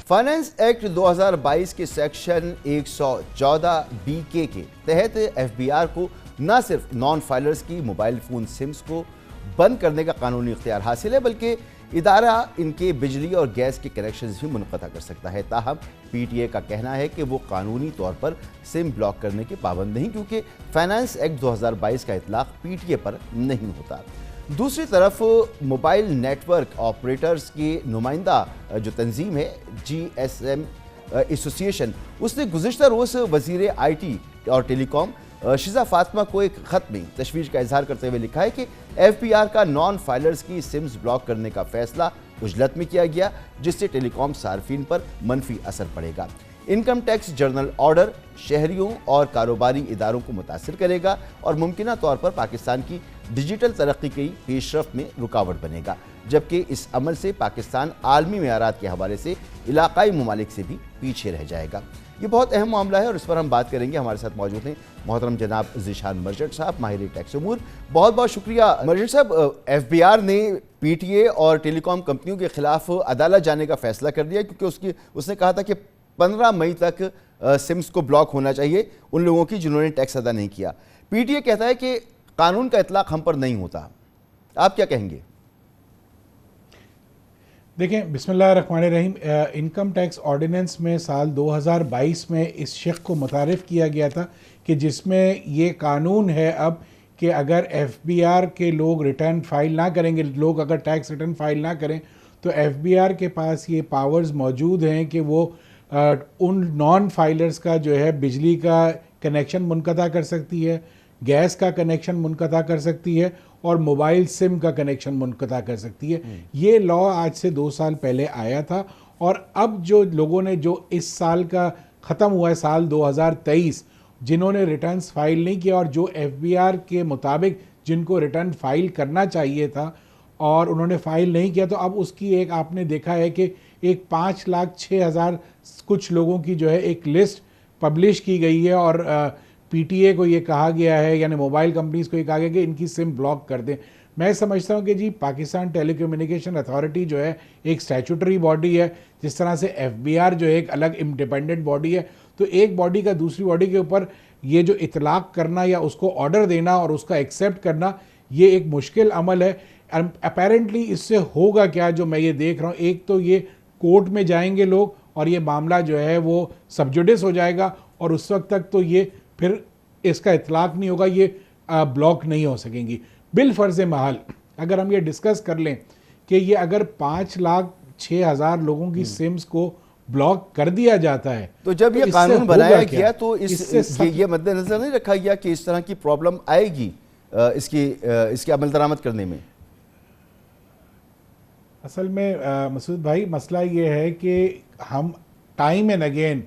Finance act 2022 के section 114 BK के तहत FBR को न सिर्फ नॉन फाइलर्स की मोबाइल फोन सिम्स को बंद करने का कानूनी इख्तियार हासिल है, बल्कि इदारा इनके बिजली और गैस के कनेक्शंस भी मुनक़ता कर सकता है। ताहम PTA का कहना है कि वो कानूनी तौर पर सिम ब्लॉक करने के पाबंद नहीं, क्योंकि फाइनेंस एक्ट 2022 का इतलाक PTA पर नहीं होता। दूसरी तरफ मोबाइल नेटवर्क ऑपरेटर्स की नुमाइंदा जो तंजीम है GSM एसोसिएशन, उसने गुज़िश्ता रोज़ वज़ीर IT और टेलीकॉम शिजा फातिमा को एक ख़त में तशवीश का इजहार करते हुए लिखा है कि FBR का नॉन फाइलर्स की सिम्स ब्लॉक करने का फैसला उजलत में किया गया, जिससे टेलीकॉम सार्फिन पर मनफी असर पड़ेगा। इनकम टैक्स जनरल ऑर्डर शहरियों और कारोबारी इदारों को मुतासिर करेगा और मुमकिना तौर पर पाकिस्तान की डिजिटल तरक्की की पेशरफ्त में रुकावट बनेगा, जबकि इस अमल से पाकिस्तान आलमी मेयारात के हवाले से इलाकाई ममालिक से भी पीछे रह जाएगा। ये बहुत अहम मामला है और इस पर हम बात करेंगे। हमारे साथ मौजूद हैं मोहतरम जनाब ज़ीशान मर्चेंट साहब, माहिर टैक्स उमूर। बहुत बहुत शुक्रिया मर्चेंट साहब। FBR ने PTA और टेलीकॉम कंपनियों के खिलाफ अदालत जाने का फैसला कर दिया, क्योंकि उसने कहा था कि 15 मई तक सिम्स को ब्लॉक होना चाहिए उन लोगों की जिन्होंने टैक्स अदा नहीं किया। PTA कहता है कि कानून का इतलाक हम पर नहीं होता। आप क्या कहेंगे? देखें, बिस्मिल्लाहिर्रहमानिर्रहीम, इनकम टैक्स ऑर्डिनेंस में साल 2022 में इस शेख को मुतारिफ़ किया गया था कि जिसमें ये कानून है अब कि अगर FBR के लोग रिटर्न फाइल ना करेंगे, लोग अगर टैक्स रिटर्न फाइल ना करें, तो FBR के पास ये पावर्स मौजूद हैं कि वो उन नॉन फाइलर्स का जो है बिजली का कनेक्शन मुनक़ता कर सकती है, गैस का कनेक्शन मुनक़ता कर सकती है और मोबाइल सिम का कनेक्शन मुनक़ता कर सकती है। ये लॉ आज से 2 साल पहले आया था और अब जो लोगों ने जो इस साल का ख़त्म हुआ है साल 2023, जिन्होंने रिटर्न्स फाइल नहीं किया और जो FBR के मुताबिक जिनको रिटर्न फाइल करना चाहिए था और उन्होंने फाइल नहीं किया, तो अब उसकी एक आपने देखा है कि एक 5,06,000 कुछ लोगों की जो है एक लिस्ट पब्लिश की गई है और PTA को ये कहा गया है, यानी मोबाइल कंपनीज़ को ये कहा गया कि इनकी सिम ब्लॉक कर दें। मैं समझता हूँ कि जी पाकिस्तान टेलीकम्युनिकेशन अथॉरिटी जो है एक स्टैचूटरी बॉडी है, जिस तरह से FBR जो है एक अलग इंडिपेंडेंट बॉडी है, तो एक बॉडी का दूसरी बॉडी के ऊपर ये जो इतलाक़ करना या उसको ऑर्डर देना और उसका एक्सेप्ट करना, ये एक मुश्किल अमल है। अपेरेंटली इससे होगा क्या, जो मैं ये देख रहा हूँ, एक तो ये कोर्ट में जाएंगे लोग और ये मामला जो है वो सबजुडिस हो जाएगा और उस वक्त तक तो ये फिर इसका इतलाक़ नहीं होगा, ये ब्लॉक नहीं हो सकेंगी। बिल फ़र्ज़ महल अगर हम ये डिस्कस कर लें कि ये अगर 5,06,000 लोगों की सिम्स को ब्लॉक कर दिया जाता है, तो जब ये कानून बनाया गया तो ये मद्देनजर नहीं रखा गया कि इस तरह की प्रॉब्लम आएगी इसकी अमल दरामद करने में? असल में मसूद भाई, मसला ये है कि हम टाइम एंड अगेन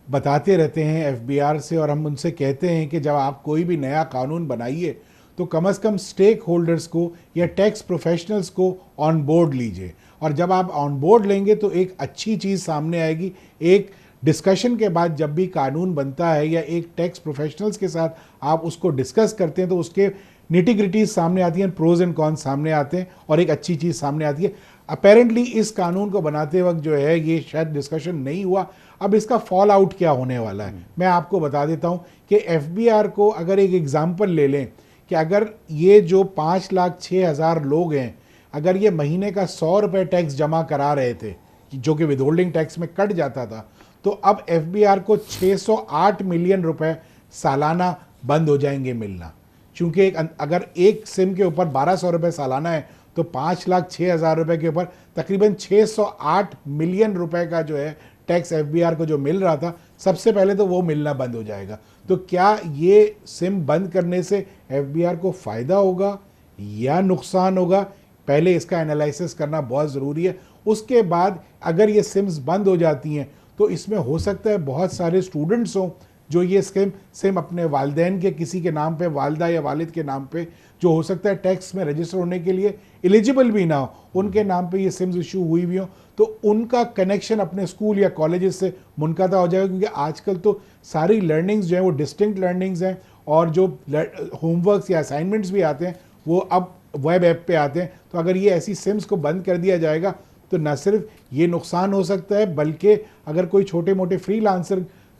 बताते रहते हैं FBR से और हम उनसे कहते हैं कि जब आप कोई भी नया कानून बनाइए तो कम से कम स्टेक होल्डर्स को या टैक्स प्रोफेशनल्स को ऑन बोर्ड लीजिए, और जब आप ऑन बोर्ड लेंगे तो एक अच्छी चीज़ सामने आएगी। एक डिस्कशन के बाद जब भी कानून बनता है या एक टैक्स प्रोफेशनल्स के साथ आप उसको डिस्कस करते हैं तो उसके निटिग्रिटीज सामने आती हैं, प्रोज एंड कॉन्स सामने आते हैं और एक अच्छी चीज़ सामने आती है। अपेरेंटली इस कानून को बनाते वक्त जो है ये शायद डिस्कशन नहीं हुआ। अब इसका फॉल आउट क्या होने वाला है मैं आपको बता देता हूँ कि FBR को अगर एक एग्जाम्पल ले लें कि अगर ये जो 5,06,000 लोग हैं, अगर ये महीने का 100 रुपये टैक्स जमा करा रहे थे जो कि विदहोल्डिंग टैक्स में कट जाता था, तो अब FBR को 608 मिलियन रुपए सालाना बंद हो जाएंगे मिलना, चूँकि अगर एक सिम के ऊपर 1,200 रुपये सालाना है तो 5,06,000 रुपये के ऊपर तकरीबन 608 मिलियन रुपए का जो है टैक्स FBR को जो मिल रहा था, सबसे पहले तो वो मिलना बंद हो जाएगा। तो क्या ये सिम बंद करने से FBR को फ़ायदा होगा या नुकसान होगा, पहले इसका एनालिसिस करना बहुत ज़रूरी है। उसके बाद अगर ये सिम्स बंद हो जाती हैं तो इसमें हो सकता है बहुत सारे स्टूडेंट्स हों जो ये सिम अपने वालिदैन के किसी के नाम पे, वालिदा या वालिद के नाम पे, जो हो सकता है टैक्स में रजिस्टर होने के लिए एलिजिबल भी ना हो, उनके नाम पे ये सिम्स इशू हुई भी हो, तो उनका कनेक्शन अपने स्कूल या कॉलेजेस से मुनक़ता हो जाएगा। क्योंकि आजकल तो सारी लर्निंग्स जो हैं वो डिस्टिंक्ट लर्निंग्स हैं और जो होमवर्क्स या असाइनमेंट्स भी आते हैं वो अब वेब ऐप पे आते हैं। तो अगर ये ऐसी सिम्स को बंद कर दिया जाएगा तो न सिर्फ ये नुकसान हो सकता है, बल्कि अगर कोई छोटे मोटे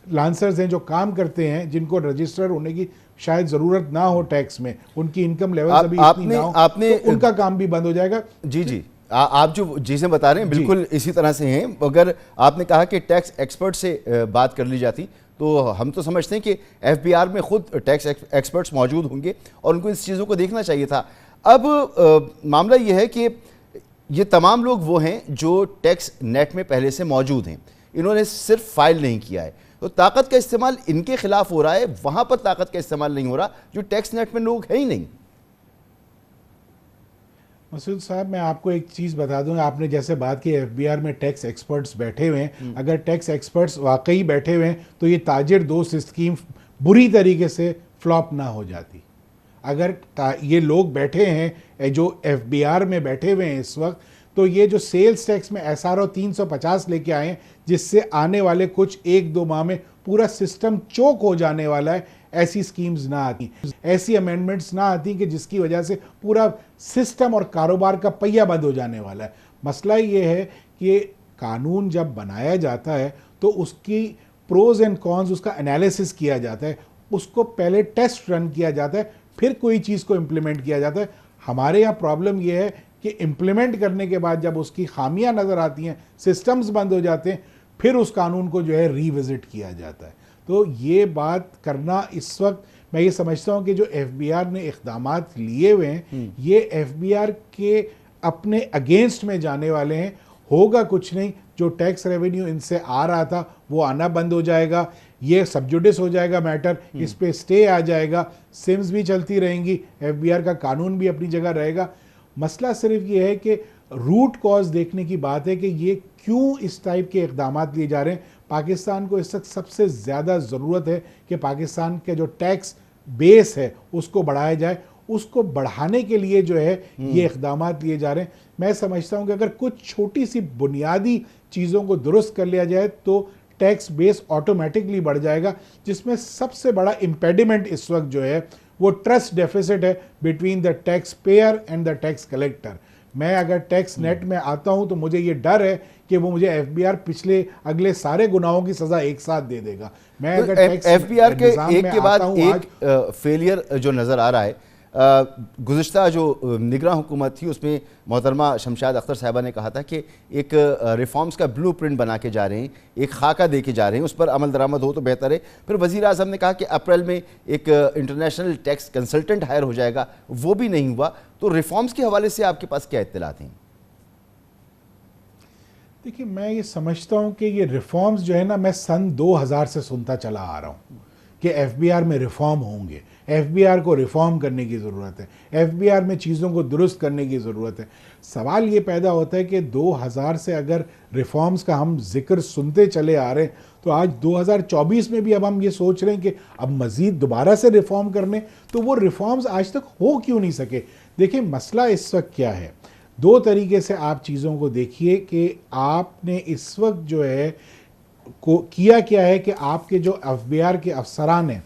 लांसर्स हैं जो काम करते हैं, जिनको रजिस्टर होने की शायद ज़रूरत ना हो टैक्स में, उनकी इनकम लेवल अभी इतनी ना हो, तो उनका काम भी बंद हो जाएगा। जी आप जो चीज़ें बता रहे हैं बिल्कुल इसी तरह से हैं। अगर आपने कहा कि टैक्स एक्सपर्ट से बात कर ली जाती तो हम तो समझते हैं कि एफबीआर में खुद टैक्स एक्सपर्ट्स मौजूद होंगे और उनको इस चीज़ों को देखना चाहिए था। अब मामला ये है कि ये तमाम लोग वो हैं जो टैक्स नेट में पहले से मौजूद हैं, इन्होंने सिर्फ फाइल नहीं किया है, तो ताकत का इस्तेमाल इनके खिलाफ हो रहा है, वहाँ पर ताकत का इस्तेमाल नहीं हो रहा जो टैक्स नेट में लोग हैं ही नहीं। मसूद साहब, मैं आपको एक चीज़ बता दूं, आपने जैसे बात की एफबीआर में टैक्स एक्सपर्ट्स बैठे हुए हैं, अगर टैक्स एक्सपर्ट्स वाकई बैठे हुए हैं तो ये ताजिर दोस्त स्कीम बुरी तरीके से फ्लॉप ना हो जाती। अगर ये लोग बैठे हैं जो एफबीआर में बैठे हुए हैं इस वक्त, तो ये जो सेल्स टैक्स में एसआरओ 350 लेके आए हैं, जिससे आने वाले कुछ 1-2 माह में पूरा सिस्टम चोक हो जाने वाला है, ऐसी स्कीम्स ना आती, ऐसी अमेंडमेंट्स ना आती कि जिसकी वजह से पूरा सिस्टम और कारोबार का पहिया बंद हो जाने वाला है। मसला ये है कि कानून जब बनाया जाता है तो उसकी प्रोज एंड कॉन्स, उसका एनालिसिस किया जाता है, उसको पहले टेस्ट रन किया जाता है, फिर कोई चीज़ को इम्प्लीमेंट किया जाता है। हमारे यहाँ प्रॉब्लम यह है कि इम्प्लीमेंट करने के बाद जब उसकी खामियां नज़र आती हैं, सिस्टम्स बंद हो जाते हैं, फिर उस कानून को जो है रीविजिट किया जाता है। तो ये बात करना इस वक्त मैं ये समझता हूँ कि जो एफबीआर ने इक़दामात लिए हुए हैं, ये एफबीआर के अपने अगेंस्ट में जाने वाले हैं। होगा कुछ नहीं, जो टैक्स रेवेन्यू इनसे आ रहा था वो आना बंद हो जाएगा, ये सबजुडिस हो जाएगा मैटर, इस पे स्टे आ जाएगा, सिम्स भी चलती रहेंगी, एफबीआर का कानून भी अपनी जगह रहेगा। मसला सिर्फ ये है कि रूट कॉज देखने की बात है कि ये क्यों इस टाइप के इक़दामात लिए जा रहे हैं। पाकिस्तान को इस वक्त सबसे ज़्यादा ज़रूरत है कि पाकिस्तान के जो टैक्स बेस है उसको बढ़ाया जाए। उसको बढ़ाने के लिए जो है ये इक़दामात लिए जा रहे हैं। मैं समझता हूँ कि अगर कुछ छोटी सी बुनियादी चीज़ों को दुरुस्त कर लिया जाए तो टैक्स बेस ऑटोमेटिकली बढ़ जाएगा, जिसमें सबसे बड़ा इम्पेडिमेंट इस वक्त जो है वो ट्रस्ट डेफिसिट है between the tax payer and the tax collector. मैं अगर टैक्स नेट में आता हूं तो मुझे ये डर है कि वो मुझे एफबीआर पिछले अगले सारे गुनाहों की सजा एक साथ दे देगा। मैं तो अगर टैक्स एफबीआर के एक के बाद एक फेलियर जो नज़र आ रहा है, गुज़िश्ता जो निगरान हुकूमत थी उसमें मोहतरमा शमशाद अख्तर साहिबा ने कहा था कि एक रिफॉर्म्स का ब्लूप्रिंट बना के जा रहे हैं, एक खाका दे के जा रहे हैं, उस पर अमल दरामद हो तो बेहतर है। फिर वज़ीर आज़म ने कहा कि अप्रैल में एक इंटरनेशनल टैक्स कंसल्टेंट हायर हो जाएगा, वो भी नहीं हुआ। तो रिफॉर्म्स के हवाले से आपके पास क्या इत्तलात हैं? देखिए, मैं ये समझता हूँ कि ये रिफॉर्म्स जो है ना, मैं सन 2000 से सुनता चला आ रहा हूँ कि एफबीआर में रिफॉर्म होंगे, एफबीआर को रिफॉर्म करने की ज़रूरत है, एफबीआर में चीज़ों को दुरुस्त करने की ज़रूरत है। सवाल ये पैदा होता है कि 2000 से अगर रिफॉर्म्स का हम जिक्र सुनते चले आ रहे हैं तो आज 2024 में भी अब हम ये सोच रहे हैं कि अब मज़ीद दोबारा से रिफॉर्म करने, तो वो रिफॉर्म्स आज तक हो क्यों नहीं सके। देखिए, मसला इस वक्त क्या है, दो तरीके से आप चीज़ों को देखिए कि आपने इस वक्त जो है को किया क्या है कि आपके जो एफबीआर के अफसरान हैं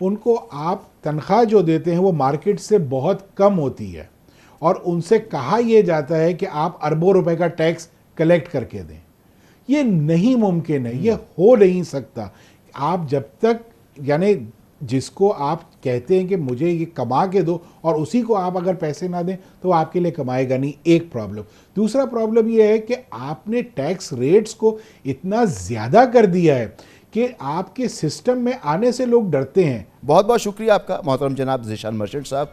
उनको आप तनख्वाह जो देते हैं वो मार्केट से बहुत कम होती है, और उनसे कहा यह जाता है कि आप अरबों रुपए का टैक्स कलेक्ट करके दें। ये नहीं मुमकिन है, ये हो नहीं सकता। आप जब तक, यानी जिसको आप कहते हैं कि मुझे ये कमा के दो और उसी को आप अगर पैसे ना दें तो आपके लिए कमाएगा नहीं, एक प्रॉब्लम। दूसरा प्रॉब्लम ये है कि आपने टैक्स रेट्स को इतना ज़्यादा कर दिया है कि आपके सिस्टम में आने से लोग डरते हैं। बहुत बहुत शुक्रिया आपका मोहतरम जनाब ज़ीशान मर्चेंट साहब।